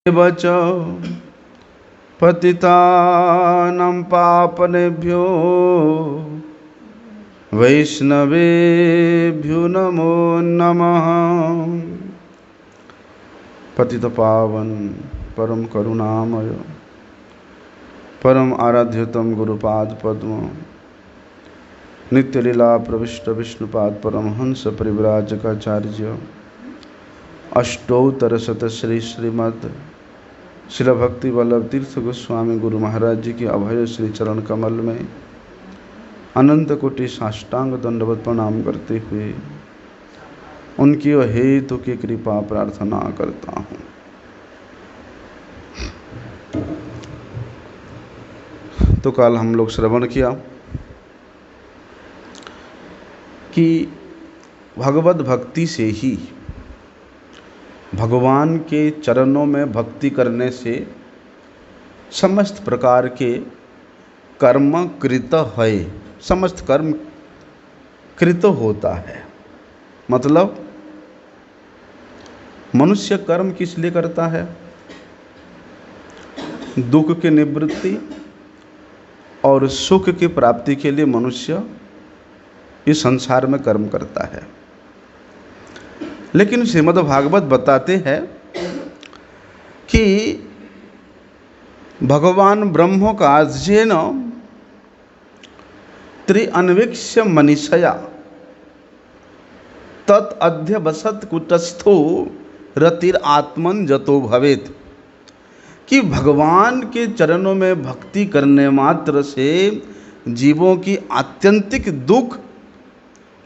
वच पतितानां पावनेभ्यो वैष्णवेभ्यो नमो नमः। पतित पावन परम करुणामय परम आराध्यतम गुरुपाद पद्म नित्य लीला प्रविष्ट विष्णुपाद परमहंस परिव्राजकाचार्य अष्टोत्तर शत श्री श्रीमद शिल भक्ति वल्लभ तीर्थ गोस्वामी गुरु महाराज जी के अभय श्री चरण कमल में अनंत कोटि साष्टांग दंडवत प्रणाम करते हुए उनकी हेतु की कृपा प्रार्थना करता हूँ। तो कल हम लोग श्रवण किया कि भगवत भक्ति से ही, भगवान के चरणों में भक्ति करने से समस्त प्रकार के कर्म कृत है, समस्त कर्म कृत होता है। मतलब मनुष्य कर्म किस लिए करता है? दुख की निवृत्ति और सुख की प्राप्ति के लिए मनुष्य इस संसार में कर्म करता है। लेकिन श्रीमद् भागवत बताते हैं कि भगवान ब्रह्म काजेन त्रिअन्वीक्ष्य मनीषया तत् अध्यवसत कुटस्थो रतिर आत्मन जतो भवेत, कि भगवान के चरणों में भक्ति करने मात्र से जीवों की आत्यंतिक दुख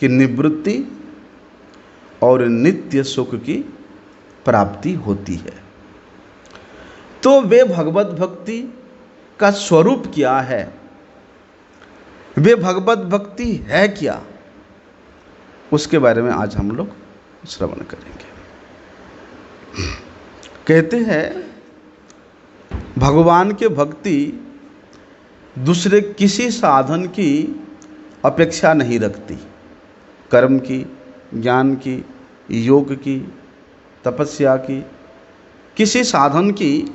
की निवृत्ति और नित्य सुख की प्राप्ति होती है। तो वे भगवत भक्ति का स्वरूप क्या है, वे भगवत भक्ति है क्या, उसके बारे में आज हम लोग श्रवण करेंगे। कहते हैं भगवान के भक्ति दूसरे किसी साधन की अपेक्षा नहीं रखती। कर्म की, ज्ञान की, योग की, तपस्या की, किसी साधन की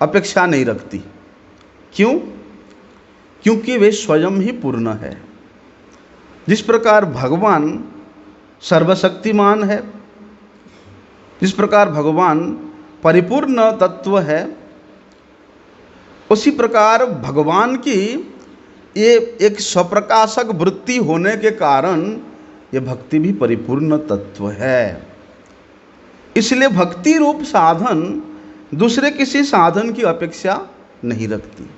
अपेक्षा नहीं रखती। क्यों? क्योंकि वे स्वयं ही पूर्ण है। जिस प्रकार भगवान सर्वशक्तिमान है, जिस प्रकार भगवान परिपूर्ण तत्व है, उसी प्रकार भगवान की ये एक स्वप्रकाशक वृत्ति होने के कारण ये भक्ति भी परिपूर्ण तत्व है। इसलिए भक्ति रूप साधन दूसरे किसी साधन की अपेक्षा नहीं रखती।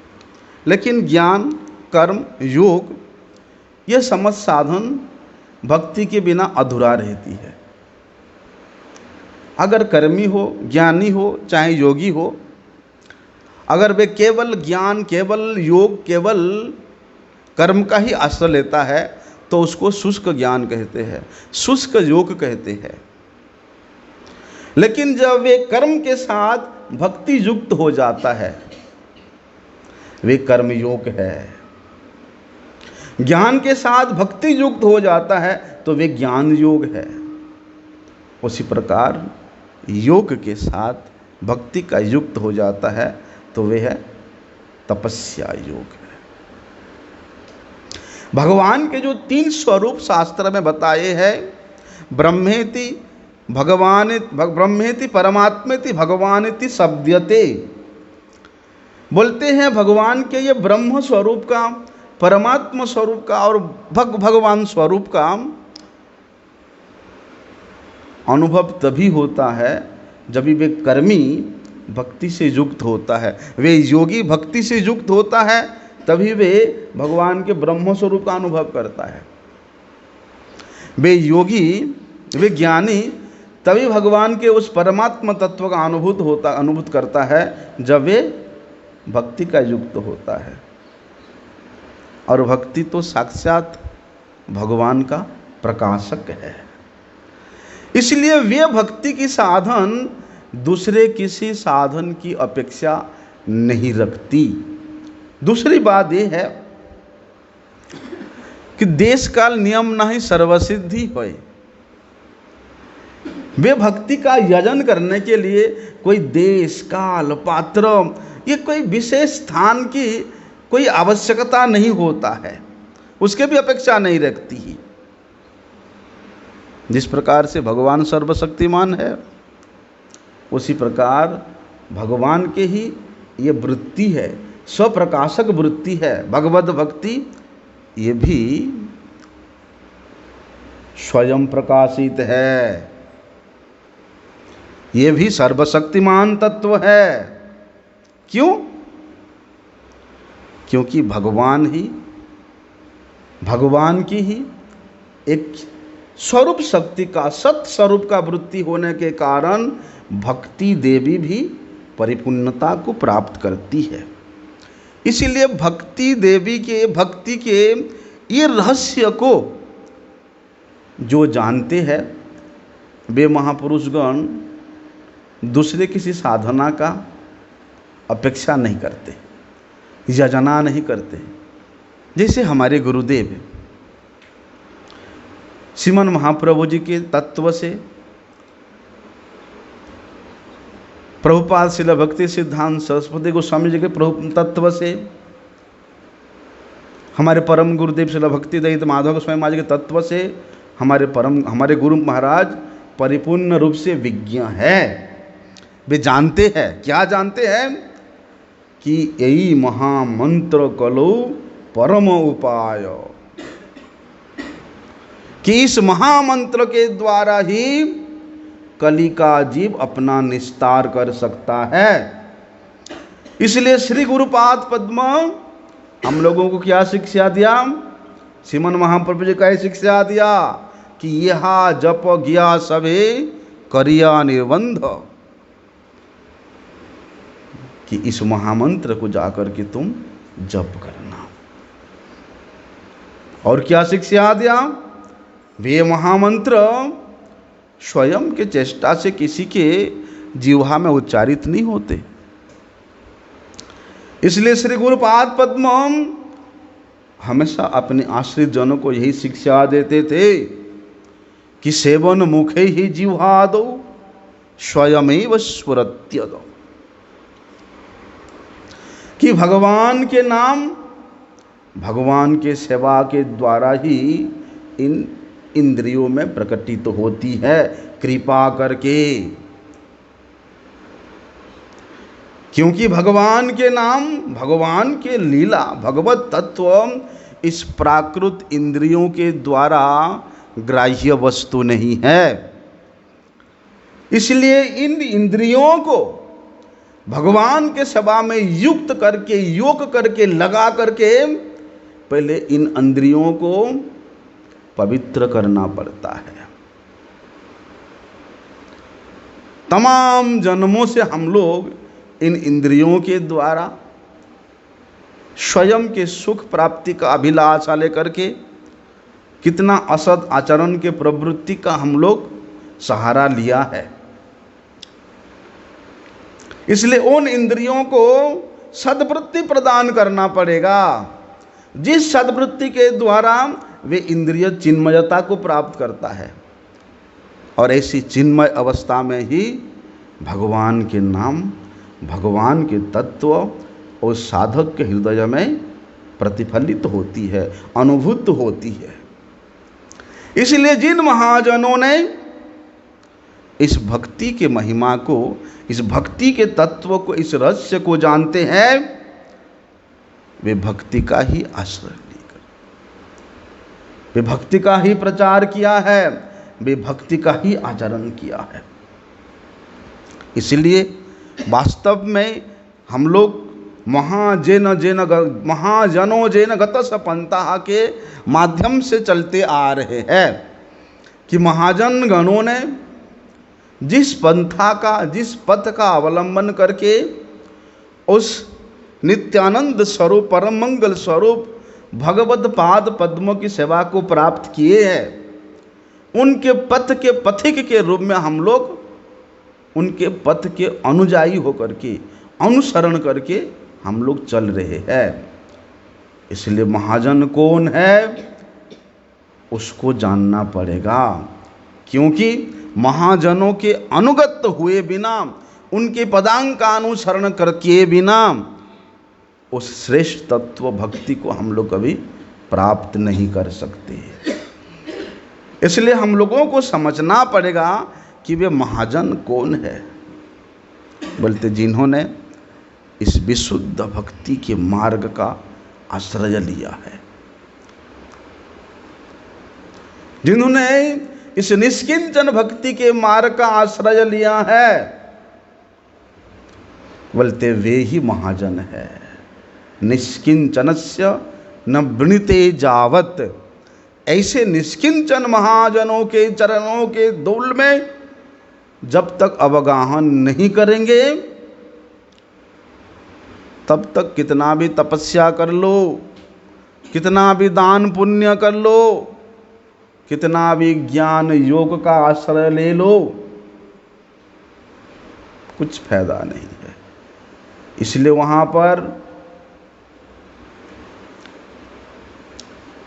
लेकिन ज्ञान, कर्म, योग ये समस्त साधन भक्ति के बिना अधूरा रहती है। अगर कर्मी हो, ज्ञानी हो, चाहे योगी हो, अगर वे केवल ज्ञान, केवल योग, केवल कर्म का ही आश्रय लेता है तो उसको शुष्क ज्ञान कहते हैं, शुष्क योग कहते हैं। लेकिन जब वे कर्म के साथ भक्ति युक्त हो जाता है, वे कर्म योग है। ज्ञान के साथ भक्ति युक्त हो जाता है तो वे ज्ञान योग है। उसी प्रकार योग के साथ भक्ति का युक्त हो जाता है तो वे है तपस्या योग है। भगवान के जो 3 स्वरूप शास्त्र में बताए हैं, ब्रह्मेति भगवान, ब्रह्मेति परमात्मेति भगवानेति शब्दयते, बोलते हैं भगवान के ये ब्रह्म स्वरूप का, परमात्मा स्वरूप का और भगवान स्वरूप का अनुभव तभी होता है जब वे कर्मी भक्ति से युक्त होता है, वे योगी भक्ति से युक्त होता है, तभी वे भगवान के ब्रह्म स्वरूप का अनुभव करता है। वे योगी, वे ज्ञानी तभी भगवान के उस परमात्मा तत्व का अनुभूत करता है जब वे भक्ति का युक्त होता है। और भक्ति तो साक्षात भगवान का प्रकाशक है। इसलिए वे भक्ति की साधन दूसरे किसी साधन की अपेक्षा नहीं रखती। दूसरी बात यह है कि देश काल नियम नहीं सर्वसिद्धि होय। वे भक्ति का यजन करने के लिए कोई देश काल पात्र, ये कोई विशेष स्थान की कोई आवश्यकता नहीं होता है, उसके भी अपेक्षा नहीं रखती ही। जिस प्रकार से भगवान सर्वशक्तिमान है, उसी प्रकार भगवान के ही ये वृत्ति है, स्वप्रकाशक वृत्ति है। भगवद भक्ति ये भी स्वयं प्रकाशित है, ये भी सर्वशक्तिमान तत्व है। क्यों? क्योंकि भगवान की ही एक स्वरूप शक्ति का, सत स्वरूप का वृत्ति होने के कारण भक्ति देवी भी परिपूर्णता को प्राप्त करती है। इसीलिए भक्ति देवी के, भक्ति के ये रहस्य को जो जानते हैं, वे महापुरुषगण दूसरे किसी साधना का अपेक्षा नहीं करते, यजना नहीं करते। जैसे हमारे गुरुदेव श्रीमन महाप्रभु जी के तत्व से, प्रभुपाद श्रील भक्ति सिद्धांत सरस्वती गोस्वामी जी के तत्व से, हमारे परम गुरुदेव श्रील भक्ति दयित माधव गोस्वामी महाराज के तत्व से हमारे गुरु महाराज परिपूर्ण रूप से विज्ञ है। वे जानते हैं, क्या जानते हैं? कि यही महामंत्र कलो परम उपाय, कि इस महामंत्र के द्वारा ही कली का जीव अपना निस्तार कर सकता है। इसलिए श्री गुरुपाद पद्म हम लोगों को क्या शिक्षा दिया? श्रीमन महाप्रभु जी का शिक्षा दिया कि यह जप गया सवे करिया निर्बंध, कि इस महामंत्र को जाकर के तुम जप करना। और क्या शिक्षा दिया? वे महामंत्र स्वयं के चेष्टा से किसी के जिह्वा में उच्चारित नहीं होते। इसलिए श्री गुरुपाद पद्म हमेशा अपने आश्रित जनों को यही शिक्षा देते थे कि सेवन मुखे ही जिह्वादो स्वयमेव स्फुरत्यदो, कि भगवान के नाम, भगवान के सेवा के द्वारा ही इन इंद्रियों में प्रकटित होती है, कृपा करके। क्योंकि भगवान के नाम, भगवान के लीला, भगवत तत्व इस प्राकृत इंद्रियों के द्वारा ग्राह्य वस्तु नहीं है। इसलिए इन इंद्रियों को भगवान के सेवा में युक्त करके, योग करके, लगा करके पहले इन इंद्रियों को पवित्र करना पड़ता है। तमाम जन्मों से हम लोग इन इंद्रियों के द्वारा स्वयं के सुख प्राप्ति का अभिलाषा लेकर के कितना असद आचरण के प्रवृत्ति का हम लोग सहारा लिया है। इसलिए उन इंद्रियों को सद्वृत्ति प्रदान करना पड़ेगा, जिस सद्वृत्ति के द्वारा वे इंद्रिय चिन्मयता को प्राप्त करता है। और ऐसी चिन्मय अवस्था में ही भगवान के नाम, भगवान के तत्व और साधक के हृदय में प्रतिफलित होती है, अनुभूत होती है। इसलिए जिन महाजनों ने इस भक्ति के महिमा को, इस भक्ति के तत्व को, इस रहस्य को जानते हैं, वे भक्ति का ही आश्रय लेकर, वे भक्ति का ही प्रचार किया है, वे भक्ति का ही आचरण किया है। इसलिए वास्तव में हम लोग महाजनों जेन गतस पंथा के माध्यम से चलते आ रहे हैं कि महाजन गणों ने जिस पंथा का, जिस पथ का अवलंबन करके उस नित्यानंद स्वरूप, परम मंगल स्वरूप भगवत पाद पद्मों की सेवा को प्राप्त किए हैं, उनके पथ के पथिक के रूप में हम लोग उनके पथ के अनुयायी होकर के, अनुसरण करके हम लोग चल रहे हैं। इसलिए महाजन कौन है उसको जानना पड़ेगा, क्योंकि महाजनों के अनुगत हुए बिना, उनके पदांग का अनुसरण करके बिना उस श्रेष्ठ तत्व भक्ति को हम लोग कभी प्राप्त नहीं कर सकते। इसलिए हम लोगों को समझना पड़ेगा कि वे महाजन कौन है। बोलते जिन्होंने इस विशुद्ध भक्ति के मार्ग का आश्रय लिया है, जिन्होंने इस निष्किंचन भक्ति के मार्ग का आश्रय लिया है, बोलते वे ही महाजन है। निष्किंचनस्य न वृणीते जावत, ऐसे निष्किंचन महाजनों के चरणों के धूल में जब तक अवगाहन नहीं करेंगे, तब तक कितना भी तपस्या कर लो, कितना भी दान पुण्य कर लो, कितना भी ज्ञान योग का आश्रय ले लो, कुछ फायदा नहीं है। इसलिए वहां पर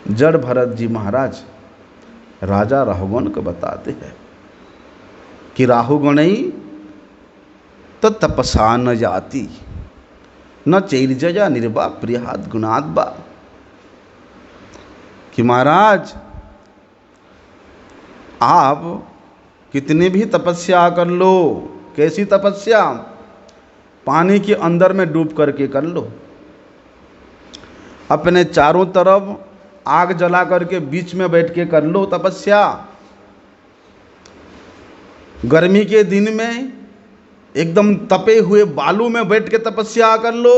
जड़ भरत जी महाराज राजा राहुगण को बताते हैं कि राहुगणई तो तपसा न जाति न चैर्जया निर्वा प्रियाद गुणाद बा, कि महाराज आप कितनी भी तपस्या कर लो, कैसी तपस्या, पानी के अंदर में डूब करके कर लो, अपने चारों तरफ आग जला करके बीच में बैठ के कर लो तपस्या, गर्मी के दिन में एकदम तपे हुए बालू में बैठ के तपस्या कर लो,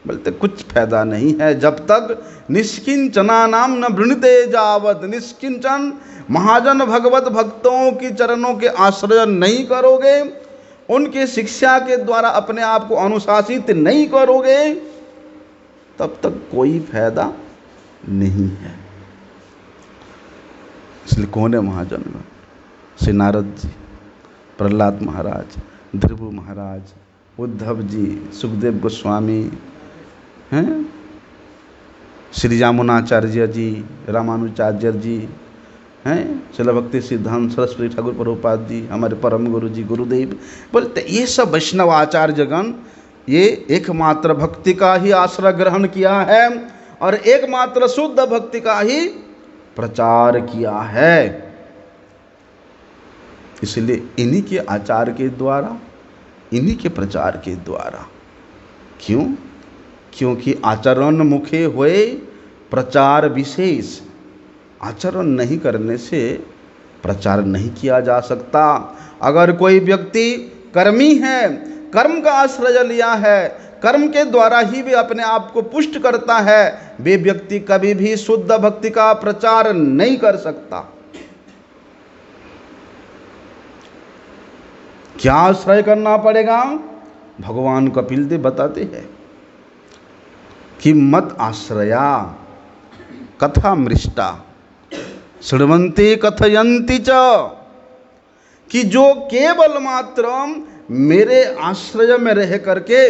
बोलते कुछ फायदा नहीं है जब तक निष्किंचना नाम न वृणीते जावत, निष्किंचन महाजन भगवत भक्तों की चरणों के आश्रय नहीं करोगे, उनके शिक्षा के द्वारा अपने आप को अनुशासित नहीं करोगे, तब तक कोई फायदा नहीं है। इसलिए कौन है महाजन? श्री नारद जी, प्रहलाद महाराज, ध्रुव महाराज, उद्धव जी, सुखदेव गोस्वामी हैं, श्री जामुनाचार्य जी, रामानुजाचार्य जी हैं, श्रील भक्ति सिद्धांत सरस्वती ठाकुर प्रभुपाद जी, हमारे परम गुरु जी गुरुदेव, बोलते ये सब वैष्णव आचार्यगण ये एकमात्र भक्ति का ही आश्रय ग्रहण किया है और एकमात्र शुद्ध भक्ति का ही प्रचार किया है। इसलिए इन्हीं के आचार के द्वारा, इन्हीं के प्रचार के द्वारा, क्यों? क्योंकि आचरण मुखे हुए प्रचार विशेष, आचरण नहीं करने से प्रचार नहीं किया जा सकता। अगर कोई व्यक्ति कर्मी है, कर्म का आश्रय लिया है, कर्म के द्वारा ही वे अपने आप को पुष्ट करता है, वे व्यक्ति कभी भी शुद्ध भक्ति का प्रचार नहीं कर सकता। क्या आश्रय करना पड़ेगा? भगवान कपिल देव बताते हैं कि मत आश्रया कथा मृष्टा शृण्वन्ति कथयन्ति च, कि जो केवल मात्र मेरे आश्रय में रह करके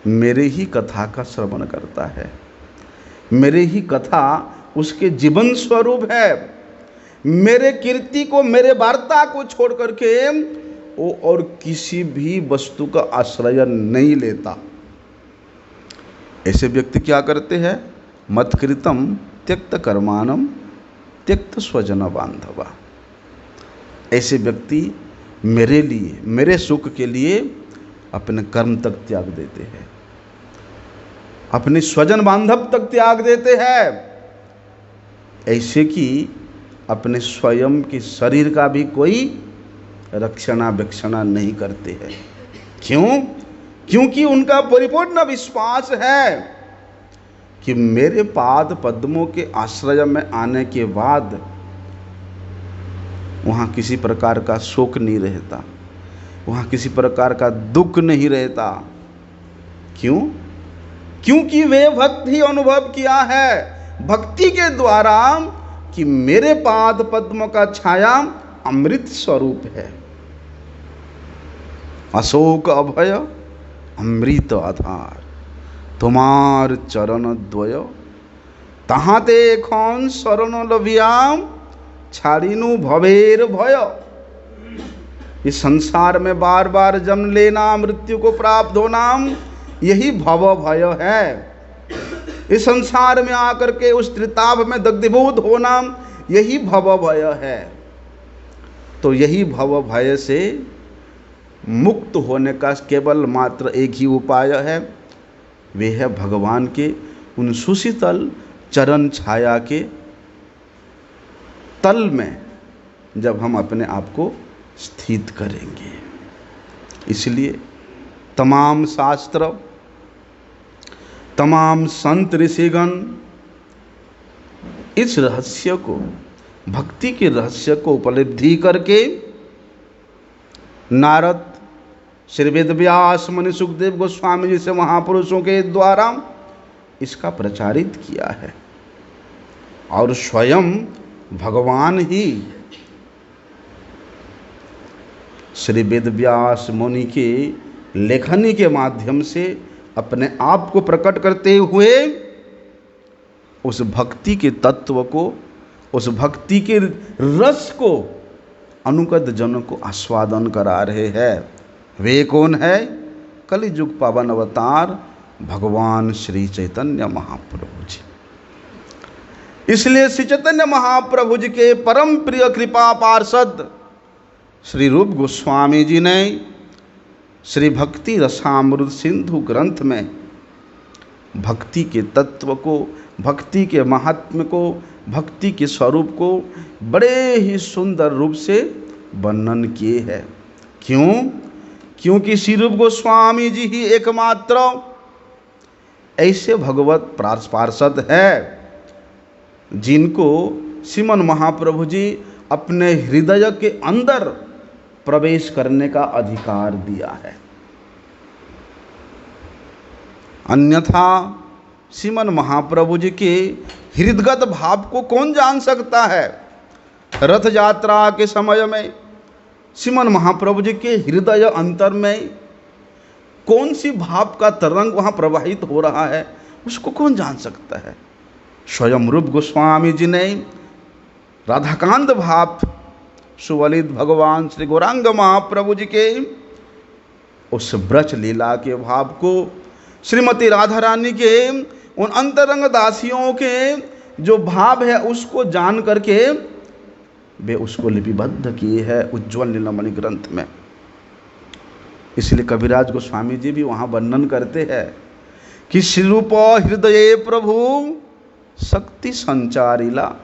मेरे ही कथा का श्रवण करता है, मेरे ही कथा उसके जीवन स्वरूप है, मेरे कीर्ति को, मेरे वार्ता को छोड़ करके वो और किसी भी वस्तु का आश्रय नहीं लेता, ऐसे व्यक्ति क्या करते हैं? मत्कृतम त्यक्त कर्मानम त्यक्त स्वजन बांधवा। ऐसे व्यक्ति मेरे लिए, मेरे सुख के लिए अपने कर्म तक त्याग देते हैं, अपने स्वजन बांधव तक त्याग देते हैं, ऐसे कि अपने स्वयं के शरीर का भी कोई रक्षणाबेक्षणा नहीं करते हैं। क्यों? क्योंकि उनका परिपूर्ण विश्वास है कि मेरे पाद पद्मों के आश्रय में आने के बाद वहाँ किसी प्रकार का शोक नहीं रहता, वहाँ किसी प्रकार का दुख नहीं रहता। क्यों? क्योंकि वे भक्ति अनुभव किया है भक्ति के द्वारा कि मेरे पाद पद्म का छाया अमृत स्वरूप है, अशोक अभय अमृत आधार, तुम्हार चरण द्वय तहाँ ते कौन शरण लभियाम छाड़िनु भवेर भय। इस संसार में बार बार जन्म लेना, मृत्यु को प्राप्त होना, यही भव भय है। इस संसार में आकर के उस त्रिताप में दग्धीभूत होना, यही भव भय है। तो यही भव भय से मुक्त होने का केवल मात्र एक ही उपाय है, वे है भगवान के उन सुशीतल चरण छाया के तल में जब हम अपने आप को स्थित करेंगे। इसलिए तमाम शास्त्र, तमाम संत ऋषिगण इस रहस्य को, भक्ति के रहस्य को उपलब्धि करके नारद, श्री वेदव्यास मुनि, सुखदेव गोस्वामी जैसे महापुरुषों के द्वारा इसका प्रचारित किया है। और स्वयं भगवान ही श्री वेदव्यास मुनि के लेखनी के माध्यम से अपने आप को प्रकट करते हुए उस भक्ति के तत्व को, उस भक्ति के रस को अनुगत जनों को आस्वादन करा रहे हैं। वे कौन है? कलियुग पावन अवतार भगवान श्री चैतन्य महाप्रभु जी। इसलिए श्री चैतन्य महाप्रभु जी के परम प्रिय कृपा पार्षद श्री रूप गोस्वामी जी ने श्री भक्ति रसामृत सिंधु ग्रंथ में भक्ति के तत्व को, भक्ति के महात्म्य को, भक्ति के स्वरूप को बड़े ही सुंदर रूप से वर्णन किए हैं। क्यों? क्योंकि श्री रूप गोस्वामी जी ही एकमात्र ऐसे भगवत पार्षद है जिनको श्रीमन महाप्रभु जी अपने हृदय के अंदर प्रवेश करने का अधिकार दिया है। अन्यथा श्रीमन महाप्रभु जी के हृदगत भाव को कौन जान सकता है? रथ यात्रा के समय में श्रीमन महाप्रभु जी के हृदय अंतर में कौन सी भाव का तरंग वहाँ प्रवाहित हो रहा है, उसको कौन जान सकता है? स्वयं रूप गोस्वामी जी ने राधाकांत भाव सुवलित भगवान श्री गौरांग महाप्रभु जी के उस ब्रज लीला के भाव को, श्रीमती राधा रानी के उन अंतरंग दासियों के जो भाव है उसको जान करके वे उसको लिपिबद्ध किए हैं उज्ज्वल नीलमणि ग्रंथ में। इसलिए कविराज गोस्वामी जी भी वहाँ वर्णन करते हैं कि श्री रूप हृदय प्रभु शक्ति संचारिला,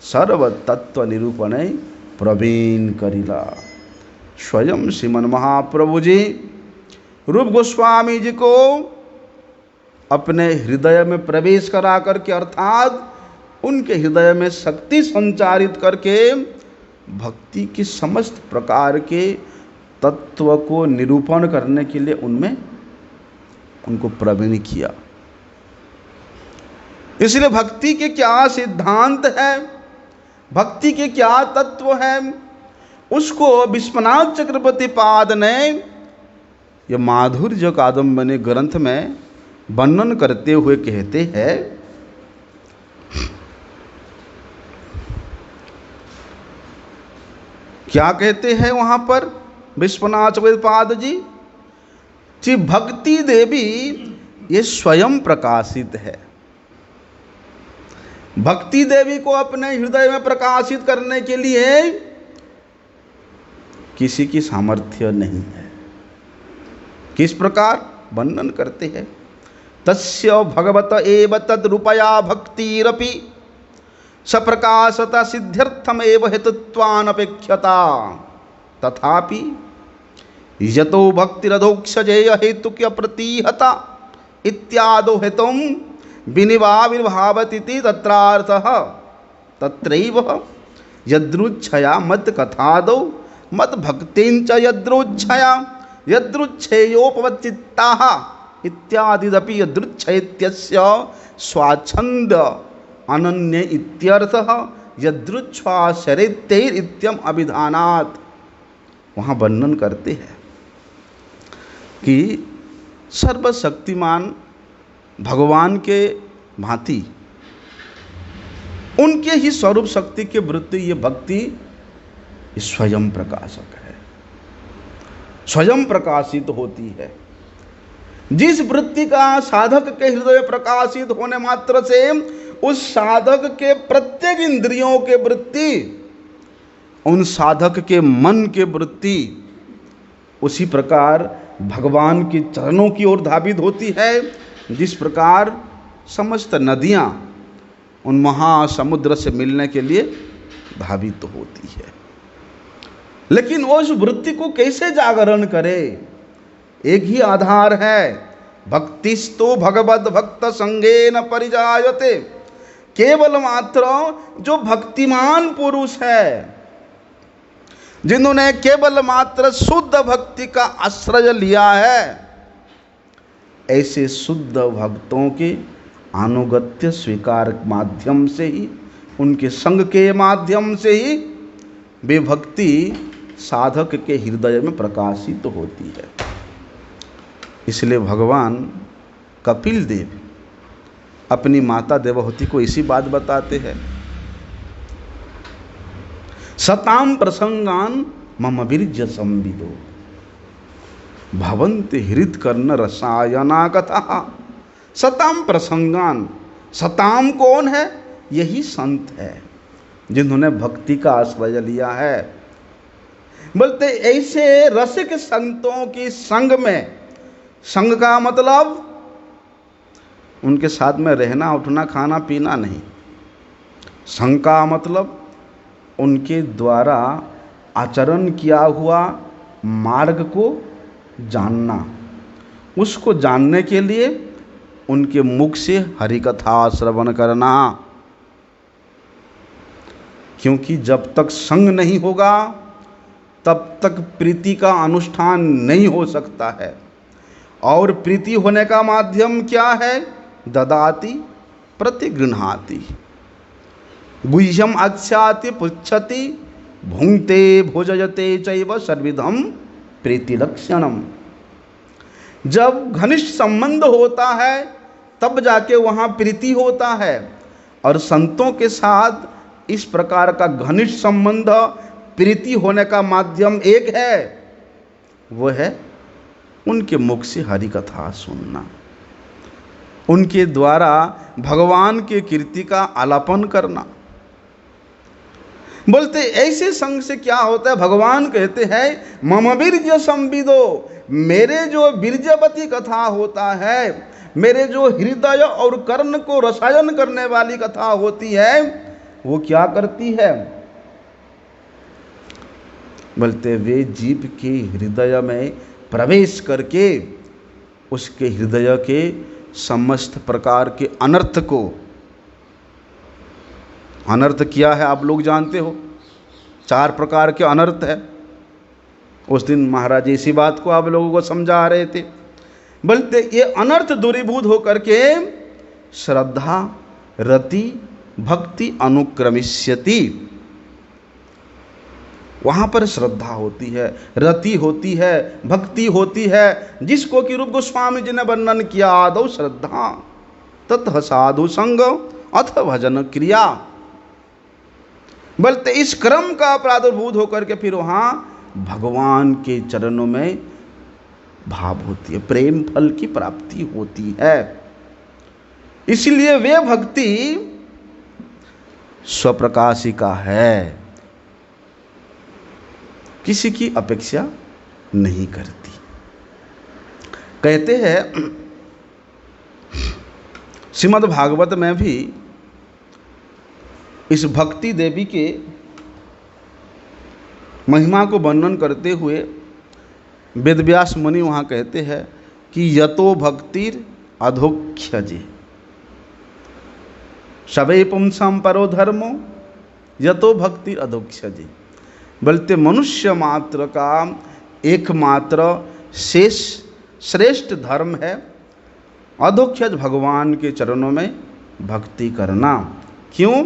सर्व तत्व निरूपण प्रवीण करिला। स्वयं श्रीमन महाप्रभु जी रूप गोस्वामी जी को अपने हृदय में प्रवेश करा करके, अर्थात उनके हृदय में शक्ति संचारित करके भक्ति के समस्त प्रकार के तत्व को निरूपण करने के लिए उनमें उनको प्रवीण किया। इसलिए भक्ति के क्या सिद्धांत है, भक्ति के क्या तत्व है, उसको विश्वनाथ चक्रवर्ती पाद ने यह माधुर्य कादम्बनी ग्रंथ में वर्णन करते हुए कहते हैं, क्या कहते हैं वहां पर विश्वनाथ चक्रवर्ती पाद जी? कि भक्ति देवी ये स्वयं प्रकाशित है। भक्ति देवी को अपने हृदय में प्रकाशित करने के लिए किसी की सामर्थ्य नहीं है। किस प्रकार वर्णन करते हैं? तस्य भगवत एव तद्रूपया भक्तिरपि सप्रकाशता सिद्ध्यर्थमेव हेतुत्वानपेक्षता तथापि यतो भक्तिरधोक्षजेय हेतुक्य प्रतिहता इत्यादो हेतुम विनिवाविर्भावतीति तत्रार्थः तत्रैव यदृच्छया मत कथादौ मत भक्तिंच यदृच्छया यदृच्छेयोपवच्चित्ताः इत्यादिदपि यदृच्छेत्यस्य स्वाच्छन्द अनन्य इत्यर्थः यदृच्छ्वासरेत्यैर इत्यम अभिधानात्। वहाँ वर्णन करते हैं कि सर्वशक्तिमान भगवान के भांति उनके ही स्वरूप शक्ति की वृत्ति, ये भक्ति स्वयं प्रकाशक है, स्वयं प्रकाशित होती है। जिस वृत्ति का साधक के हृदय प्रकाशित होने मात्र से उस साधक के प्रत्येक इंद्रियों के वृत्ति, उन साधक के मन के वृत्ति उसी प्रकार भगवान के चरणों की ओर धावित होती है, जिस प्रकार समस्त नदियां उन महासमुद्र से मिलने के लिए धावित होती है। लेकिन उस वृत्ति को कैसे जागरण करे? एक ही आधार है, भक्तिस्तु भगवद भक्त संगेन परिजायते। केवल मात्र जो भक्तिमान पुरुष है, जिन्होंने केवल मात्र शुद्ध भक्ति का आश्रय लिया है, ऐसे शुद्ध भक्तों के अनुगत्य स्वीकार माध्यम से ही, उनके संग के माध्यम से ही वे भक्ति साधक के हृदय में प्रकाशित होती है। इसलिए भगवान कपिल देव अपनी माता देवहूति को इसी बात बताते हैं, सताम प्रसंगान मम वीर्य संविदो भवन्ति हृद कर्ण रसायना कथा। सताम प्रसंगान, सताम कौन है? यही संत है जिन्होंने भक्ति का आश्रय लिया है। बोलते ऐसे रसिक संतों की संग में, संग का मतलब उनके साथ में रहना उठना खाना पीना नहीं, संग का मतलब उनके द्वारा आचरण किया हुआ मार्ग को जानना, उसको जानने के लिए उनके मुख से हरि कथा श्रवण करना। क्योंकि जब तक संग नहीं होगा तब तक प्रीति का अनुष्ठान नहीं हो सकता है। और प्रीति होने का माध्यम क्या है? ददाति प्रतिगृह्णाति गुह्यम आख्याति पुच्छति भुंक्ते भोजयते चैव सर्विधम प्रीति लक्षणम। जब घनिष्ठ संबंध होता है तब जाके वहाँ प्रीति होता है। और संतों के साथ इस प्रकार का घनिष्ठ संबंध प्रीति होने का माध्यम एक है, वो है उनके मुख से हरि कथा सुनना, उनके द्वारा भगवान के कीर्ति का आलापन करना। बोलते ऐसे संग से क्या होता है? भगवान कहते हैं मम वीर्य संविदो, मेरे जो वीर्यवती कथा होता है, मेरे जो हृदय और कर्ण को रसायन करने वाली कथा होती है, वो क्या करती है? बोलते वे जीव के हृदय में प्रवेश करके उसके हृदय के समस्त प्रकार के अनर्थ को, अनर्थ क्या है आप लोग जानते हो, 4 प्रकार के अनर्थ है। उस दिन महाराज इसी बात को आप लोगों को समझा रहे थे। बोलते ये अनर्थ दूरीभूत होकर के श्रद्धा रति भक्ति अनुक्रमिष्यति। वहाँ पर श्रद्धा होती है, रति होती है, भक्ति होती है, जिसको कि रूप गोस्वामी जी ने वर्णन किया, आदौ श्रद्धा ततः साधु संग अथ भजन क्रिया। बोलते इस क्रम का प्रादुर्भूत होकर के फिर वहाँ भगवान के चरणों में भाव होती है, प्रेम फल की प्राप्ति होती है। इसलिए वे भक्ति स्वप्रकाशिका है, किसी की अपेक्षा नहीं करती। कहते हैं श्रीमद् भागवत में भी इस भक्ति देवी के महिमा को वर्णन करते हुए वेदव्यास मुनि वहाँ कहते हैं कि यतो भक्तिर अधोख्यजे शवै पुंसाम परो धर्मो यतो भक्तिर अधोख्यजे। बोलते मनुष्य मात्र का एकमात्र शेष श्रेष्ठ धर्म है अधोख्यज भगवान के चरणों में भक्ति करना। क्यों?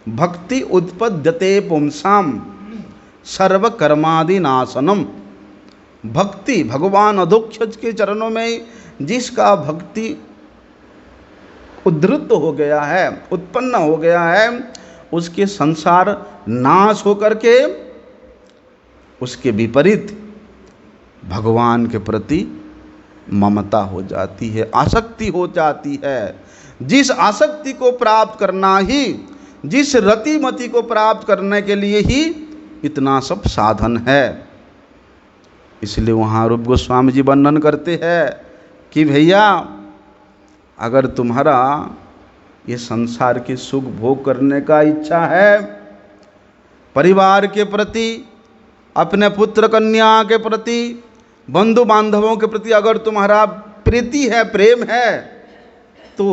भक्ति उत्पद्यते पुंसाम सर्वकर्मादि नाशनम। भक्ति भगवान अधोक्षज के चरणों में जिसका भक्ति उद्धृत हो गया है, उत्पन्न हो गया है, उसके संसार नाश होकर के उसके विपरीत भगवान के प्रति ममता हो जाती है, आसक्ति हो जाती है। जिस आसक्ति को प्राप्त करना ही, जिस रतिमति को प्राप्त करने के लिए ही इतना सब साधन है। इसलिए वहाँ रूप गोस्वामी जी वर्णन करते हैं कि भैया अगर तुम्हारा ये संसार के सुख भोग करने का इच्छा है, परिवार के प्रति, अपने पुत्र कन्या के प्रति, बंधु बांधवों के प्रति अगर तुम्हारा प्रीति है, प्रेम है, तो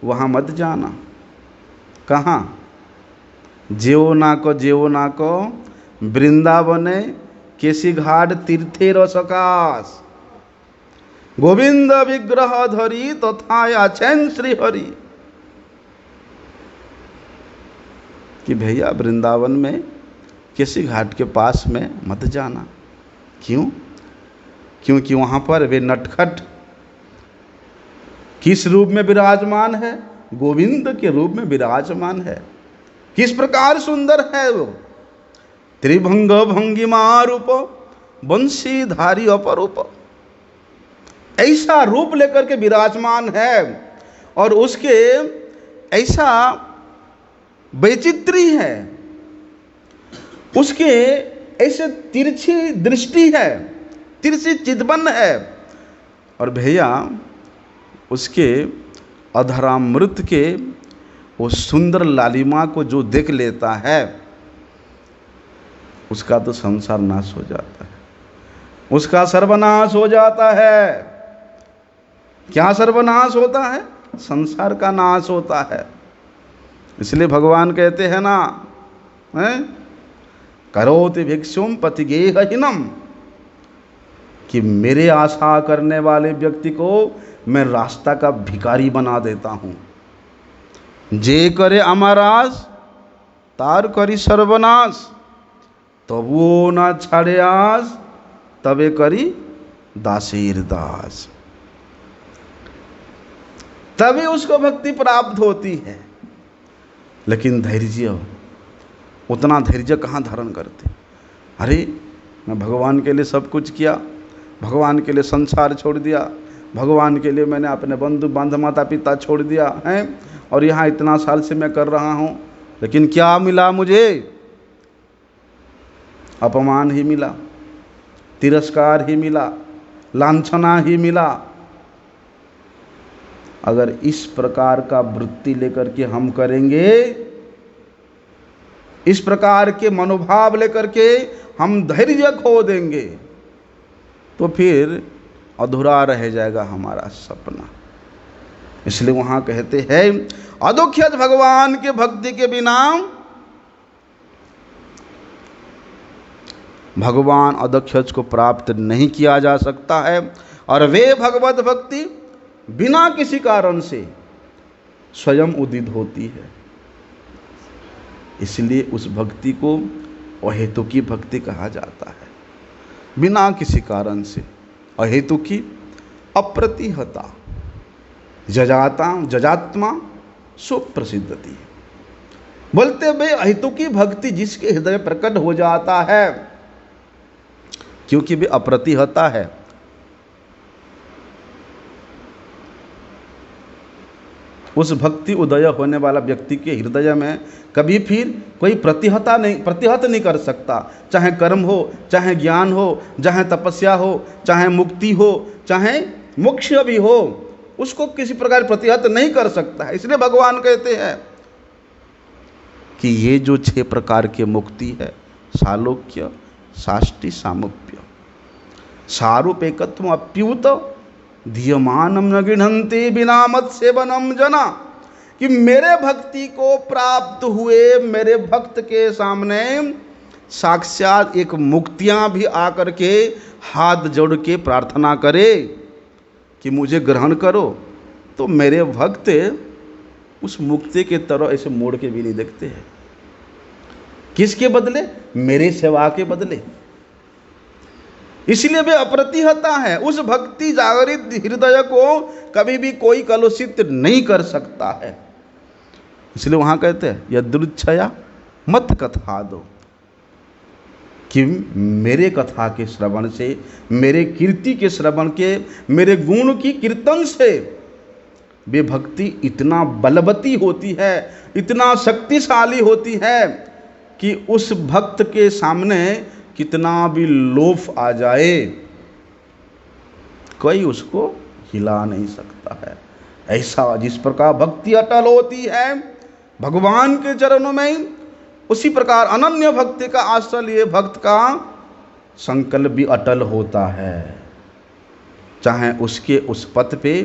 वहाँ मत जाना। कहाँ? जेवो नाको वृंदावने केसी घाट तीर्थे रसकास, गोविंद विग्रह धरी तथा याचैन श्री हरि। कि भैया वृंदावन में किसी घाट के पास में मत जाना। क्यों? क्योंकि वहाँ पर वे नटखट किस रूप में विराजमान है? गोविंद के रूप में विराजमान है। किस प्रकार सुंदर है वो! त्रिभंग भंगिमा रूप बंशीधारी अपरूप, ऐसा रूप लेकर के विराजमान है और उसके ऐसा वैचित्री है, उसके ऐसे तिरछी दृष्टि है, तिरछी चितवन है। और भैया उसके अधरामृत के वो सुंदर लालिमा को जो देख लेता है उसका तो संसार नाश हो जाता है, उसका सर्वनाश हो जाता है। क्या सर्वनाश होता है? संसार का नाश होता है। इसलिए भगवान कहते हैं ना, करोति भिक्षुम पतिगेहहीनम, कि मेरे आशा करने वाले व्यक्ति को मैं रास्ता का भिखारी बना देता हूँ। जे करे अमराज तार करी सर्वनाश, तब वो ना छाड़े आस तबे करी दासेर दास। तभी उसको भक्ति प्राप्त होती है। लेकिन धैर्य, उतना धैर्य कहाँ धारण करते? अरे मैं भगवान के लिए सब कुछ किया, भगवान के लिए संसार छोड़ दिया, भगवान के लिए मैंने अपने बंधु बांधव माता पिता छोड़ दिया है, और यहाँ इतना साल से मैं कर रहा हूँ, लेकिन क्या मिला मुझे? अपमान ही मिला, तिरस्कार ही मिला, लांछना ही मिला। अगर इस प्रकार का वृत्ति लेकर के हम करेंगे, इस प्रकार के मनोभाव लेकर के हम धैर्य खो देंगे, तो फिर अधूरा रह जाएगा हमारा सपना। इसलिए वहाँ कहते हैं अदुख्यत भगवान के भक्ति के बिना भगवान अदख्यज को प्राप्त नहीं किया जा सकता है। और वे भगवत भक्ति बिना किसी कारण से स्वयं उदित होती है। इसलिए उस भक्ति को अहेतुकी भक्ति कहा जाता है। बिना किसी कारण से अहेतुकी, अप्रतिहता, जजात्मा सुप्रसिद्धति। बोलते भाई अहेतुकी भक्ति जिसके हृदय प्रकट हो जाता है, क्योंकि वे अप्रतिहता है। उस भक्ति उदय होने वाला व्यक्ति के हृदय में कभी फिर कोई प्रतिहत नहीं कर सकता। चाहे कर्म हो, चाहे ज्ञान हो, चाहे तपस्या हो, चाहे मुक्ति हो, चाहे मोक्ष भी हो, उसको किसी प्रकार प्रतिहत नहीं कर सकता है। इसलिए भगवान कहते हैं कि ये जो 6 प्रकार के मुक्ति है, सालोक्य, साष्टि, सामुप्य, सारूपेकत्व अप्युत धीयमानम न गृह्णन्ति बिना मत सेवनम जना, कि मेरे भक्ति को प्राप्त हुए मेरे भक्त के सामने साक्षात एक मुक्तियां भी आकर के हाथ जोड़ के प्रार्थना करे कि मुझे ग्रहण करो, तो मेरे भक्त उस मुक्ति के तरह ऐसे मोड़ के भी नहीं देखते हैं। किसके बदले? मेरे सेवा के बदले। इसलिए वे अप्रतिहता है। उस भक्ति जागरित हृदय को कभी भी कोई कलुषित नहीं कर सकता है। इसलिए वहां कहते हैं यदृच्छया मत कथा दो, कि मेरे कथा के श्रवण से, मेरे कीर्ति के श्रवण के, मेरे गुण की कीर्तन से वे भक्ति इतना बलवती होती है, इतना शक्तिशाली होती है कि उस भक्त के सामने कितना भी लोभ आ जाए कोई उसको हिला नहीं सकता है। ऐसा जिस प्रकार भक्ति अटल होती है भगवान के चरणों में, उसी प्रकार अनन्य भक्ति का आश्रय लिए भक्त का संकल्प भी अटल होता है। चाहे उसके उस पथ पे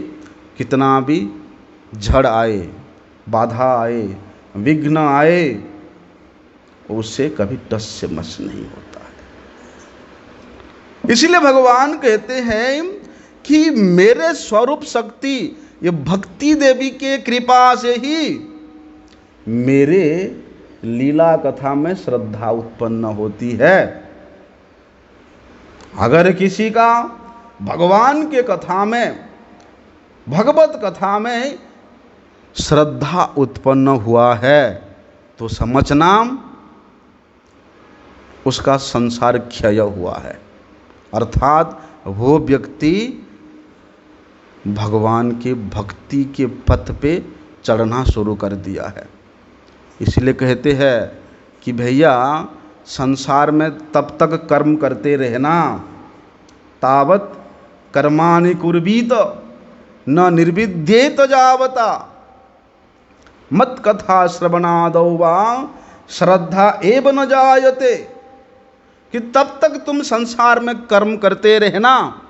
कितना भी झड़ आए, बाधा आए, विघ्न आए, उससे कभी टस से मस नहीं होता है। इसलिए भगवान कहते हैं कि मेरे स्वरूप शक्ति, ये भक्ति देवी के कृपा से ही मेरे लीला कथा में श्रद्धा उत्पन्न होती है। अगर किसी का भगवान के कथा में, भगवत कथा में श्रद्धा उत्पन्न हुआ है तो समझना उसका संसार क्षय हुआ है, अर्थात वो व्यक्ति भगवान के भक्ति के पथ पे चढ़ना शुरू कर दिया है। इसलिए कहते हैं कि भैया संसार में तब तक कर्म करते रहना तावत कर्माणि कुर्वीत न निर्विद्येत जावता मत कथा श्रवणादौ वा श्रद्धा एव न जायते, कि तब तक तुम संसार में कर्म करते रहना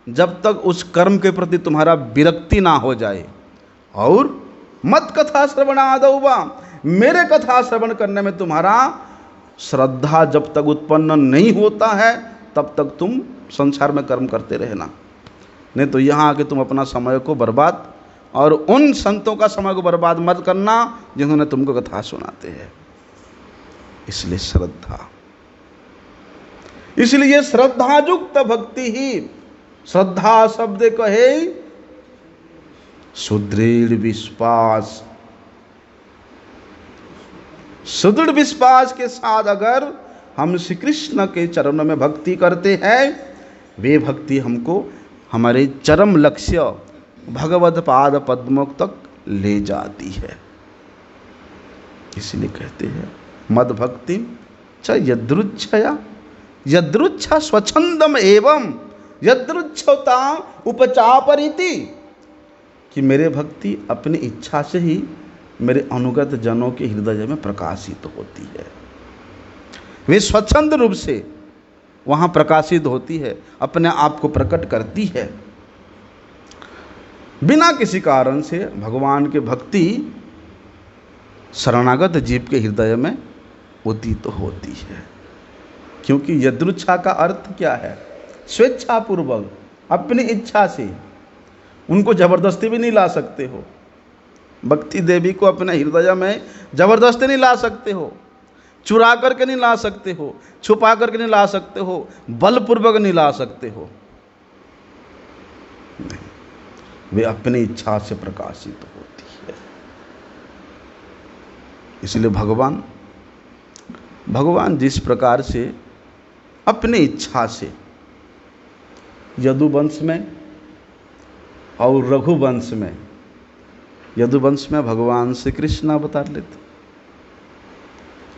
जब तक उस कर्म के प्रति तुम्हारा विरक्ति ना हो जाए। और मत कथा श्रवणादौ वा, मेरे कथा श्रवण करने में तुम्हारा श्रद्धा जब तक उत्पन्न नहीं होता है तब तक तुम संसार में कर्म करते रहना। नहीं तो यहाँ आके तुम अपना समय को बर्बाद, और उन संतों का समय को बर्बाद मत करना जिन्होंने तुमको कथा सुनाते हैं। इसलिए श्रद्धा, इसलिए श्रद्धायुक्त भक्ति ही, श्रद्धा शब्द कहे सुदृढ़ विश्वास, सुदृढ़ विश्वास के साथ अगर हम श्री कृष्ण के चरणों में भक्ति करते हैं, वे भक्ति हमको हमारे चरम लक्ष्य भगवत पाद पद्मों तक ले जाती है। इसलिए कहते हैं मद भक्ति च यदृच्छया, यदृच्छा स्वच्छंदम एवं यदृच्छता उपचापरिति, कि मेरे भक्ति अपनी इच्छा से ही मेरे अनुगत जनों के हृदय में प्रकाशित होती है। वे स्वच्छंद रूप से वहाँ प्रकाशित होती है, अपने आप को प्रकट करती है। बिना किसी कारण से भगवान के भक्ति शरणागत जीव के हृदय में उदित होती है। क्योंकि यदृच्छा का अर्थ क्या है? स्वेच्छापूर्वक, अपनी इच्छा से। उनको जबरदस्ती भी नहीं ला सकते हो। भक्ति देवी को अपने हृदय में जबरदस्ती नहीं ला सकते हो, चुरा करके नहीं ला सकते हो, छुपा करके नहीं ला सकते हो, बलपूर्वक नहीं ला सकते हो। नहीं, वे अपनी इच्छा से प्रकाशित होती है। इसलिए भगवान जिस प्रकार से अपनी इच्छा से यदुवंश में और रघुवंश में, यदुवंश में भगवान श्री कृष्ण अवतार लेते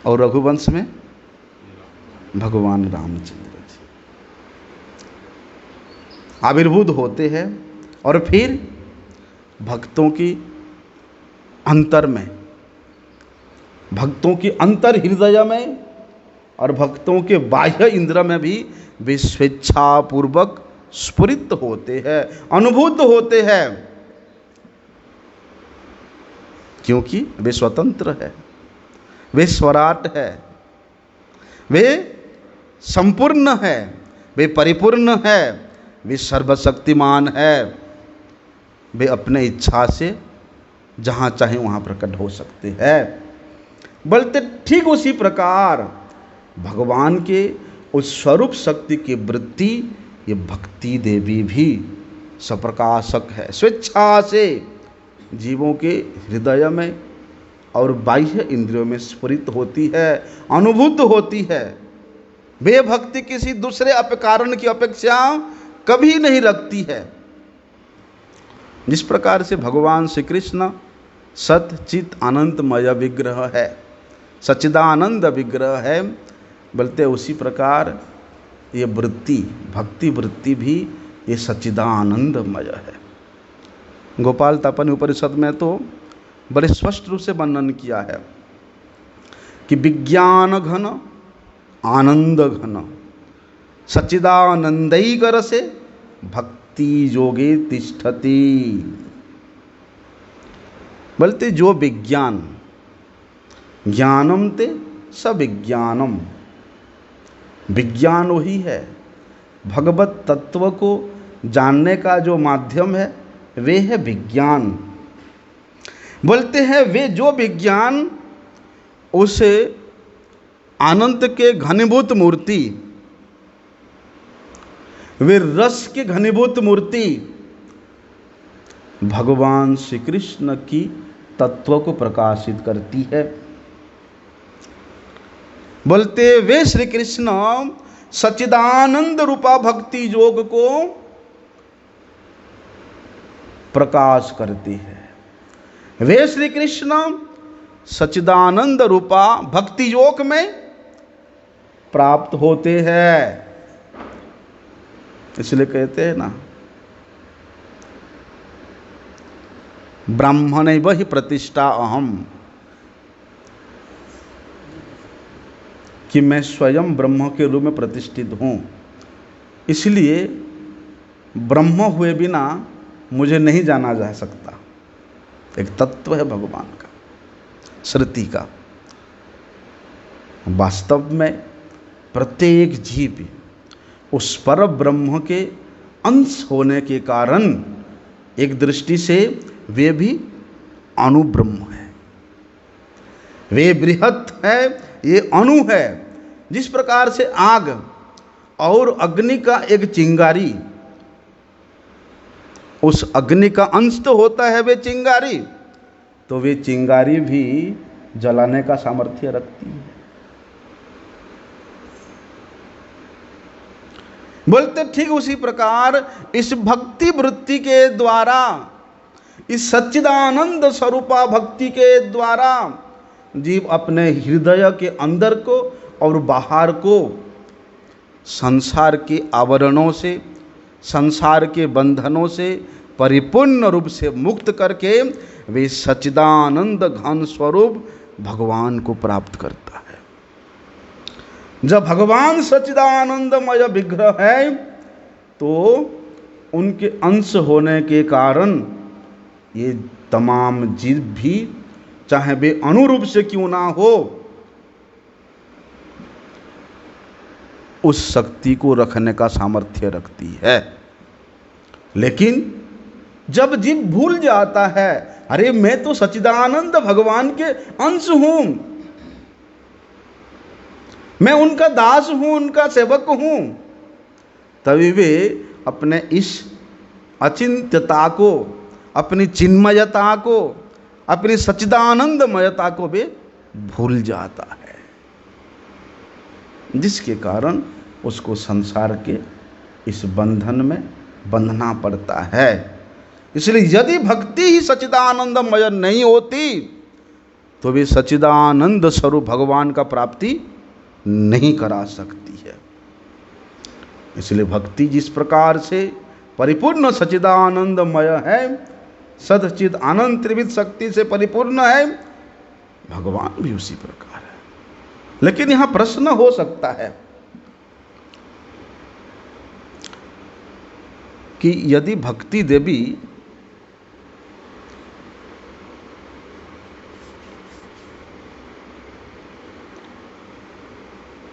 और रघुवंश में भगवान रामचंद्र जी आविर्भूत होते हैं, और फिर भक्तों की अंतर में, भक्तों की अंतर हृदय में और भक्तों के बाह्य इंद्र में भी वे स्वेच्छापूर्वक स्फुरित होते हैं, अनुभूत होते हैं, क्योंकि वे स्वतंत्र है, वे स्वराट है, वे संपूर्ण है, वे परिपूर्ण है, वे सर्वशक्तिमान है। वे अपने इच्छा से जहाँ चाहे वहाँ प्रकट हो सकते हैं। बल्कि ठीक उसी प्रकार भगवान के उस स्वरूप शक्ति की वृत्ति ये भक्ति देवी भी सप्रकाशक है, स्वेच्छा से जीवों के हृदय में और बाह्य इंद्रियों में स्फुरित होती है, अनुभूत होती है। वे भक्ति किसी दूसरे कारण की अपेक्षा कभी नहीं रखती है। जिस प्रकार से भगवान श्री कृष्ण सत चित आनंदमय विग्रह है, सच्चिदानंद विग्रह है, बोलते उसी प्रकार ये वृत्ति, भक्ति वृत्ति भी ये सच्चिदानंदमय है। गोपाल तापन उपनिषद में तो बड़े स्पष्ट रूप से वर्णन किया है कि विज्ञान घन आनंद घन सच्चिदानंदैक रसे भक्ति योगे तिष्ठति। बोलते जो विज्ञान, ज्ञानम ते सविज्ञानम, विज्ञान वही है, भगवत तत्व को जानने का जो माध्यम है वे है विज्ञान। बोलते हैं वे जो विज्ञान उस आनंद के घनीभूत मूर्ति, वे रस की घनीभूत मूर्ति भगवान श्री कृष्ण की तत्व को प्रकाशित करती है। बोलते वे श्री कृष्ण सच्चिदानंद रूपा भक्ति योग को प्रकाश करती है। वे श्री कृष्ण सच्चिदानंद रूपा भक्ति योग में प्राप्त होते हैं। इसलिए कहते हैं ना, ब्राह्मणैव हि प्रतिष्ठा अहम, कि मैं स्वयं ब्रह्म के रूप में प्रतिष्ठित हूँ, इसलिए ब्रह्म हुए बिना मुझे नहीं जाना जा सकता। एक तत्व है भगवान का, श्रुति का। वास्तव में प्रत्येक जीव उस पर ब्रह्म के अंश होने के कारण एक दृष्टि से वे भी अणुब्रह्म है, वे बृहत है, ये अणु है। जिस प्रकार से आग और अग्नि का एक चिंगारी, उस अग्नि का अंश तो होता है वे चिंगारी, तो वे चिंगारी भी जलाने का सामर्थ्य रखती है। बोलते ठीक उसी प्रकार इस भक्ति वृत्ति के द्वारा, इस सच्चिदानंद स्वरूपा भक्ति के द्वारा जीव अपने हृदय के अंदर को और बाहर को संसार के आवरणों से, संसार के बंधनों से परिपूर्ण रूप से मुक्त करके वे सच्चिदानंद घन स्वरूप भगवान को प्राप्त करता है। जब भगवान सच्चिदानंदमय विग्रह है तो उनके अंश होने के कारण ये तमाम जीव भी, चाहे वे अनुरूप से क्यों ना हो, उस शक्ति को रखने का सामर्थ्य रखती है। लेकिन जब जीव भूल जाता है, अरे मैं तो सच्चिदानंद भगवान के अंश हूं, मैं उनका दास हूं, उनका सेवक हूं, तभी वे अपने इस अचिंत्यता को, अपनी चिन्मयता को, अपनी सच्चिदानंदमयता को वे भूल जाता है, जिसके कारण उसको संसार के इस बंधन में बंधना पड़ता है। इसलिए यदि भक्ति ही सच्चिदानंदमय नहीं होती तो वे सच्चिदानंद स्वरूप भगवान का प्राप्ति नहीं करा सकती है। इसलिए भक्ति जिस प्रकार से परिपूर्ण सच्चिदानंदमय है, सदचित आनंद त्रिविध शक्ति से परिपूर्ण है, भगवान भी उसी प्रकार है। लेकिन यहां प्रश्न हो सकता है कि यदि भक्ति देवी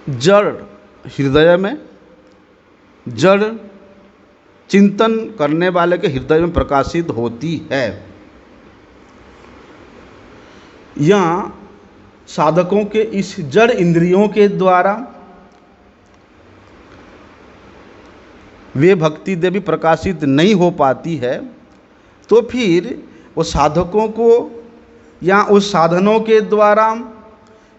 जड़ हृदय में, जड़ चिंतन करने वाले के हृदय में प्रकाशित होती है, या साधकों के इस जड़ इंद्रियों के द्वारा वे भक्ति देवी प्रकाशित नहीं हो पाती है, तो फिर वो साधकों को या उस साधनों के द्वारा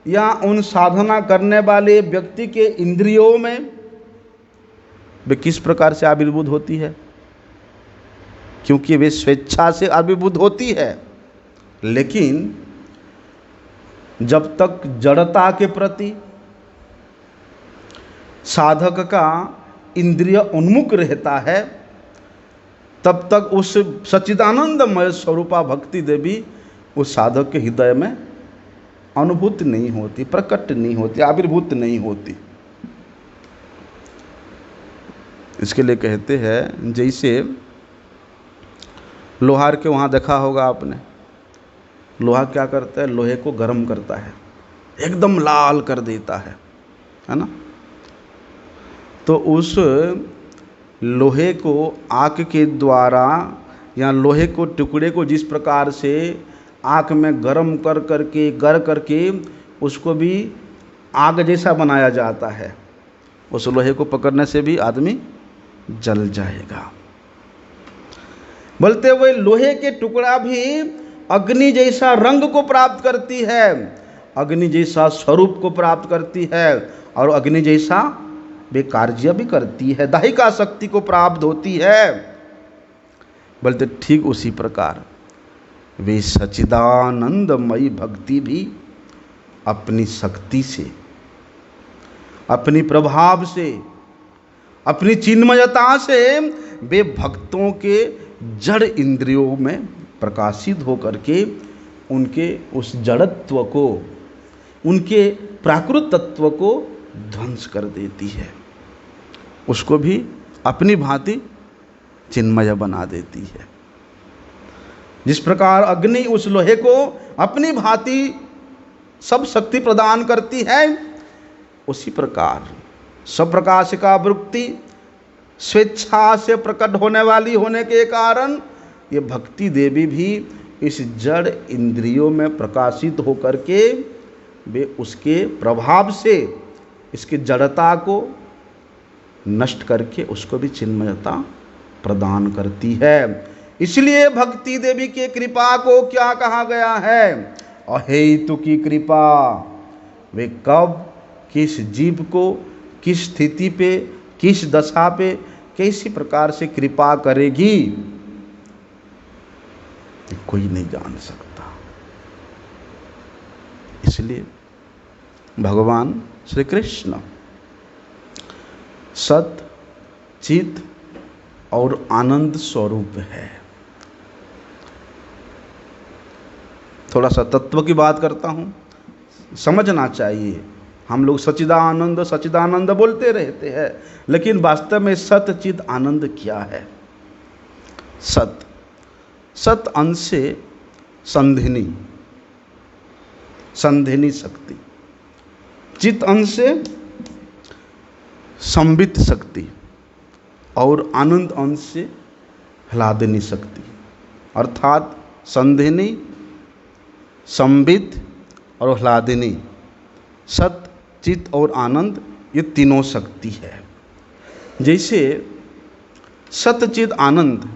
या उन साधना करने वाले व्यक्ति के इंद्रियों में वे किस प्रकार से आविर्भूत होती है? क्योंकि वे स्वेच्छा से आविर्भूत होती है, लेकिन जब तक जड़ता के प्रति साधक का इंद्रिय उन्मुख रहता है, तब तक उस सच्चिदानंदमय स्वरूपा भक्ति देवी उस साधक के हृदय में अनुभूत नहीं होती, प्रकट नहीं होती, आविर्भूत नहीं होती। इसके लिए कहते हैं, जैसे लोहार के वहाँ देखा होगा आपने, लोहा क्या करता है? लोहे को गर्म करता है, एकदम लाल कर देता है ना। तो उस लोहे को आग के द्वारा या लोहे को टुकड़े को जिस प्रकार से आग में गर्म कर करके उसको भी आग जैसा बनाया जाता है, उस लोहे को पकड़ने से भी आदमी जल जाएगा। बोलते हुए लोहे के टुकड़ा भी अग्नि जैसा रंग को प्राप्त करती है, अग्नि जैसा स्वरूप को प्राप्त करती है, और अग्नि जैसा वे कार्य भी करती है, दाहिका शक्ति को प्राप्त होती है। बोलते ठीक उसी प्रकार वे सच्चिदानंदमयी भक्ति भी अपनी शक्ति से, अपनी प्रभाव से, अपनी चिन्मयता से वे भक्तों के जड़ इंद्रियों में प्रकाशित होकर के उनके उस जड़त्व को, उनके प्राकृत तत्व को ध्वंस कर देती है, उसको भी अपनी भांति चिन्मय बना देती है। जिस प्रकार अग्नि उस लोहे को अपनी भांति सब शक्ति प्रदान करती है, उसी प्रकार स्वप्रकाश का वृत्ति स्वेच्छा से प्रकट होने वाली होने के कारण ये भक्ति देवी भी इस जड़ इंद्रियों में प्रकाशित होकर के वे उसके प्रभाव से इसकी जड़ता को नष्ट करके उसको भी चिन्मयता प्रदान करती है। इसलिए भक्ति देवी के कृपा को क्या कहा गया है? अहेतु की कृपा। वे कब किस जीव को किस स्थिति पे, किस दशा पे, कैसी प्रकार से कृपा करेगी, कोई नहीं जान सकता। इसलिए भगवान श्री कृष्ण सत, चित और आनंद स्वरूप है। थोड़ा सा तत्व की बात करता हूँ, समझना चाहिए। हम लोग सच्चिदानंद सच्चिदानंद बोलते रहते हैं, लेकिन वास्तव में सत चित आनंद क्या है? सत, सत अंश से संधिनी, संधिनी शक्ति, चित अंश से संबित शक्ति, और आनंद अंश से ह्लादिनी शक्ति। अर्थात संधिनी, संबित और ह्लादिनी, सत, चित और आनंद, ये तीनों शक्ति है। जैसे सत, चित, आनंद,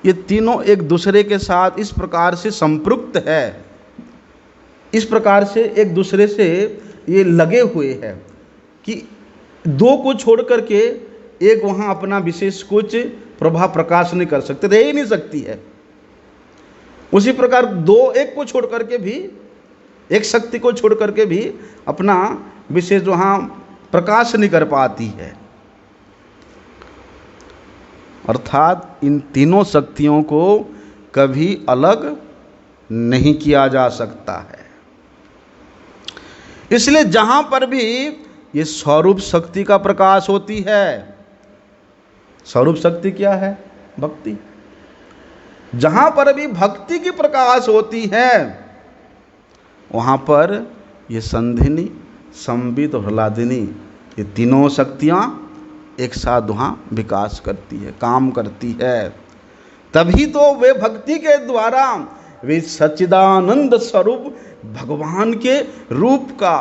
ये तीनों एक दूसरे के साथ इस प्रकार से संपृक्त है, इस प्रकार से एक दूसरे से ये लगे हुए हैं कि दो को छोड़ करके एक वहाँ अपना विशेष कुछ प्रभाव प्रकाश नहीं कर सकते, रह ही नहीं सकती है। उसी प्रकार दो एक को छोड़ करके भी, एक शक्ति को छोड़ करके भी अपना विशेष वहाँ प्रकाश नहीं कर पाती है। अर्थात इन तीनों शक्तियों को कभी अलग नहीं किया जा सकता है। इसलिए जहां पर भी ये स्वरूप शक्ति का प्रकाश होती है, स्वरूप शक्ति क्या है? भक्ति। जहां पर भी भक्ति की प्रकाश होती है, वहां पर ये संधिनी, संबित और ह्लादिनी, ये तीनों शक्तियां एक साथ वहाँ विकास करती है, काम करती है। तभी तो वे भक्ति के द्वारा वे सच्चिदानंद स्वरूप भगवान के रूप का,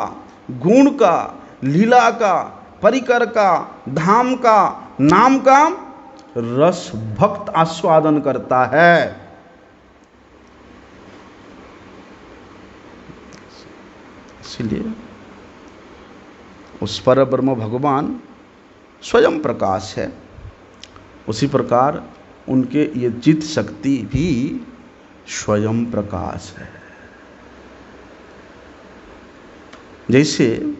गुण का, लीला का, परिकर का, धाम का, नाम का रस भक्त आस्वादन करता है। इसलिए उस पर ब्रह्म भगवान स्वयं प्रकाश है, उसी प्रकार उनके ये चित्त शक्ति भी स्वयं प्रकाश है। जैसे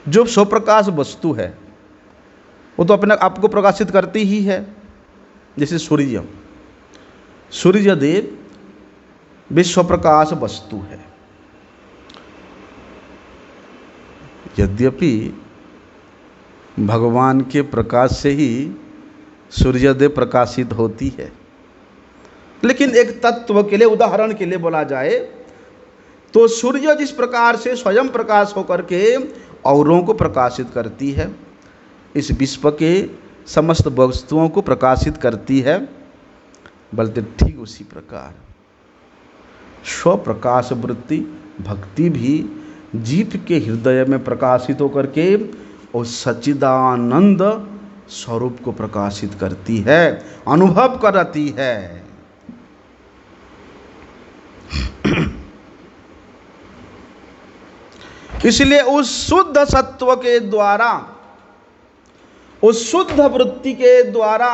जो स्वप्रकाश वस्तु है वो तो अपने आप को प्रकाशित करती ही है। जैसे सूर्य देव विश्वप्रकाश वस्तु है। यद्यपि भगवान के प्रकाश से ही सूर्यदेव प्रकाशित होती है, लेकिन एक तत्व के लिए, उदाहरण के लिए बोला जाए तो सूर्य जिस प्रकार से स्वयं प्रकाश होकर के औरों को प्रकाशित करती है, इस विश्व के समस्त वस्तुओं को प्रकाशित करती है, बल्कि ठीक उसी प्रकार स्वप्रकाश वृत्ति भक्ति भी जीव के हृदय में प्रकाशित होकर के और सच्चिदानंद स्वरूप को प्रकाशित करती है, अनुभव कराती है। इसलिए उस शुद्ध सत्व के द्वारा, उस शुद्ध वृत्ति के द्वारा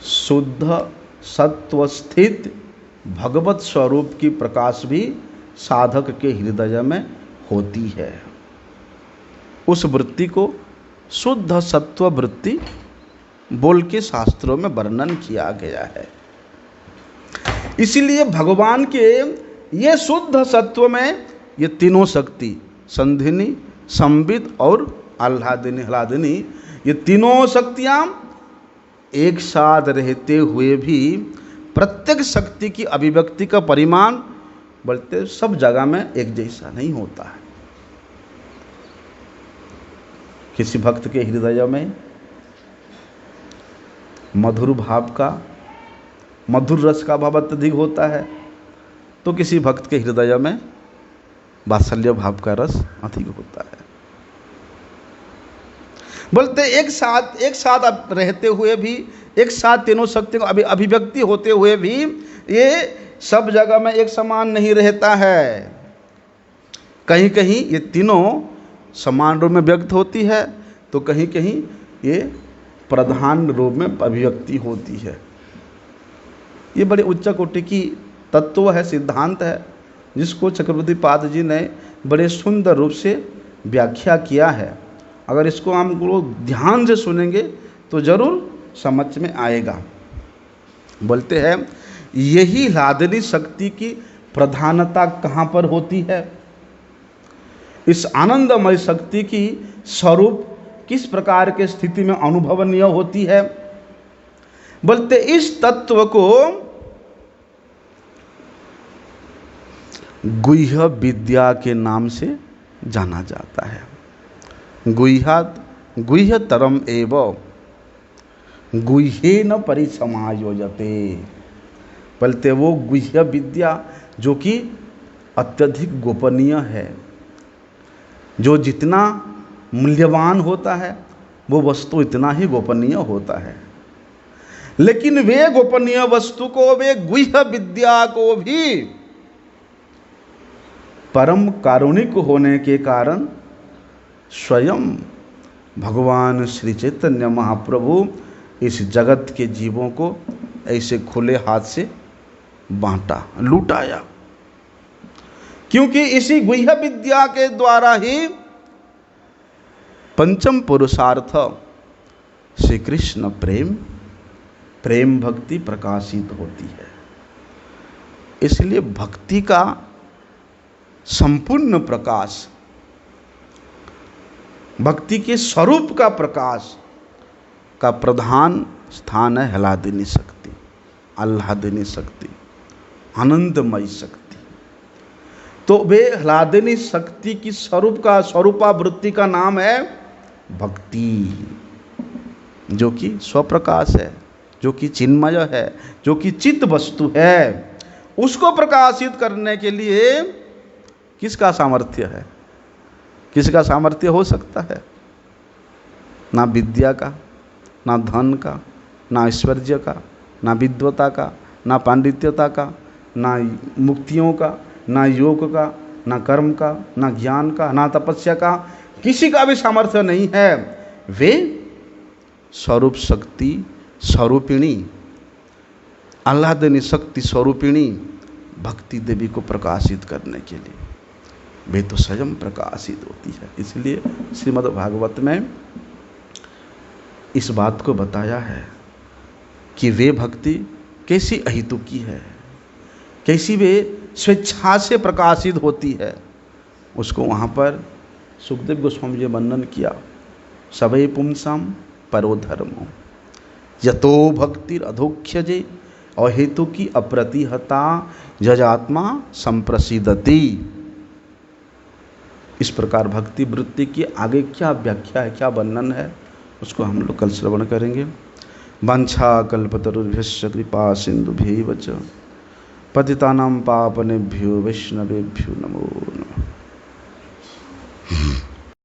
शुद्ध सत्व स्थित भगवत स्वरूप की प्रकाश भी साधक के हृदय में होती है। उस वृत्ति को शुद्ध सत्व वृत्ति बोल के शास्त्रों में वर्णन किया गया है। इसीलिए भगवान के ये शुद्ध सत्व में ये तीनों शक्ति, संधिनी, संविद और आह्लादिनी, ये तीनों शक्तियाँ एक साथ रहते हुए भी प्रत्येक शक्ति की अभिव्यक्ति का परिमाण बोलते सब जगह में एक जैसा नहीं होता है। किसी भक्त के हृदय में मधुर भाव का, मधुर रस का भाव अत्यधिक होता है, तो किसी भक्त के हृदय में वात्सल्य भाव का रस अधिक होता है। बोलते एक साथ रहते हुए भी, एक साथ तीनों शक्तियों को अभिव्यक्ति होते हुए भी ये सब जगह में एक समान नहीं रहता है। कहीं कहीं ये तीनों समान रूप में व्यक्त होती है, तो कहीं कहीं ये प्रधान रूप में अभिव्यक्ति होती है। ये बड़े उच्च कोटि की तत्व है, सिद्धांत है, जिसको चक्रवर्ती पाद जी ने बड़े सुंदर रूप से व्याख्या किया है। अगर इसको हम लोग ध्यान से सुनेंगे तो जरूर समझ में आएगा। बोलते हैं यही लादनी शक्ति की प्रधानता कहाँ पर होती है, इस आनंदमय शक्ति की स्वरूप किस प्रकार के स्थिति में अनुभवनीय होती है। बोलते इस तत्व को गुह्य विद्या के नाम से जाना जाता है। गुह्यतरम एव गुह्येन परिसमायोजते। बोलते वो गुह्य विद्या जो कि अत्यधिक गोपनीय है, जो जितना मूल्यवान होता है वो वस्तु इतना ही गोपनीय होता है। लेकिन वे गोपनीय वस्तु को, वे गुह्य विद्या को भी परम कारुणिक होने के कारण स्वयं भगवान श्री चैतन्य महाप्रभु इस जगत के जीवों को ऐसे खुले हाथ से बांटा, लुटाया। क्योंकि इसी गुह्य विद्या के द्वारा ही पंचम पुरुषार्थ श्री कृष्ण प्रेम भक्ति प्रकाशित होती है। इसलिए भक्ति का संपूर्ण प्रकाश, भक्ति के स्वरूप का प्रकाश का प्रधान स्थान है ह्लादिनी शक्ति, आह्लादिनी शक्ति, आनंदमयी शक्ति। तो वे ह्लादिनी शक्ति की स्वरूपावृत्ति का नाम है भक्ति, जो कि स्वप्रकाश है, जो कि चिन्मय है, जो कि चित्त वस्तु है। उसको प्रकाशित करने के लिए किसका सामर्थ्य है? किसी का सामर्थ्य हो सकता है? ना विद्या का, ना धन का, ना ऐश्वर्य का, ना विद्वता का, ना पांडित्यता का, ना मुक्तियों का, ना योग का, ना कर्म का, ना ज्ञान का, ना तपस्या का, किसी का भी सामर्थ्य नहीं है। वे स्वरूप शक्ति स्वरूपिणी, आह्लादनी शक्ति स्वरूपिणी भक्ति देवी को प्रकाशित करने के लिए, वे तो स्वयं प्रकाशित होती है। इसलिए श्रीमद् भागवत में इस बात को बताया है कि वे भक्ति कैसी अहितुकी है, कैसी वे स्वेच्छा से प्रकाशित होती है। उसको वहाँ पर सुखदेव गोस्वामी जी वर्णन किया, सवै पुंसाम परो धर्मो यतो भक्तिर अधोख्यजे अहेतु की अप्रतिहता जजात्मा संप्रसिद्धति। इस प्रकार भक्ति वृत्ति की आगे क्या व्याख्या है, क्या वर्णन है, उसको हम लोग कल श्रवण करेंगे। वांछा कल्पतरुभ्यश्च कृपा सिंधुभ्यैव च पतितानां पावनेभ्यो वैष्णवेभ्यो नमो नमः।